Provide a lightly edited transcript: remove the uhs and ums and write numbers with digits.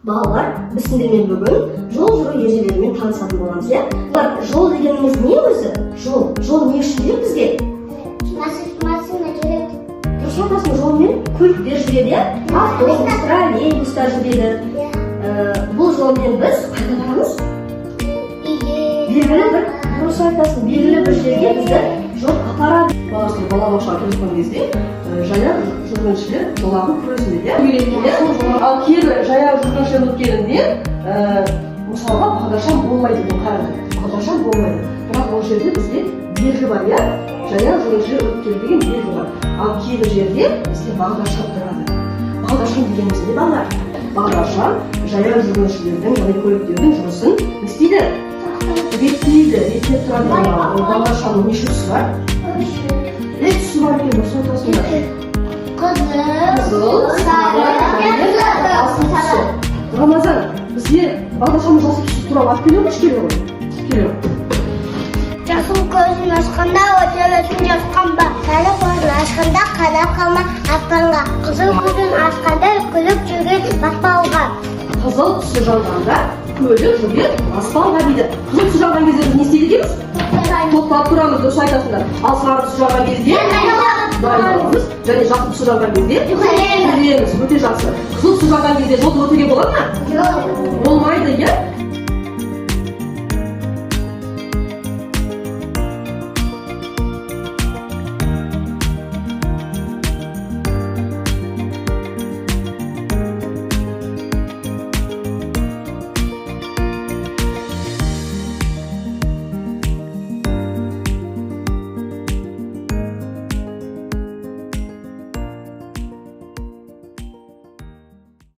Балалар, біз сендермен бүгін жол жүру ережелерімен танысатын боламыз, иә? Жол дегеніміз не өзі? Жол не үшін керек бізге? Машина жүреді. Дұрыс айтасың, жолмен көліктер жүреді, иә? Автобус, троллейбустар жүреді. Бұл жолмен біз қайда барамыз? Белгілі бір, дұрыс айтасың, белгілі бір жерге бізді жол апарады. Баласының балабақшаға келген кезде жаяу жүргіншілер жолағын көресіңдер, иә? Ал кейбір жаяу жүргіншілер өткелінде мысалға бағдаршам болмайды деп қарады. Бағдаршам болмайды. Бірақ ол жерде бізде белгі бар, иә? Жаяу жүргіншілер өткелі деген белгі бар. Ал кейбір жерде бізде бағдаршам тұрады. Бағдаршам дегеніміз не балалар? Бағдаршам жаяу жүргіншілердің, яғни көліктердің жұмысын не істейді? Реттейді, реттеп тұрады. Бағдаршамның неше түсі бар? Үш түсі бар екен, дұрыс айтасыңдар. Қызыл, сары, алтын түсі. Рамазан, бізге бағдаршамның жасыл түсі туралы айтып келе ме? Келе ме? Жасыл көзін ашқанда өтелесін жасқан ба, сары көзін ашқанда қадап қалма аспанға, қызыл көзін ашқанда күліп жүрген баспалға. Қызыл түсі жанғанда көлік жүрген аспанға дейді. Қызыл түсі жанған кезде біз не істейді екенбіз? Тоқтап тұрамыз, дұрыс айтасыңдар. Ал сары түсі жанған кезде дайындаламыз, және жасыл түсі жанған кезде жүреміз. Өте жақсы. Қызыл түсі жанған кезде жолды өтуге болады ма? Болмайды.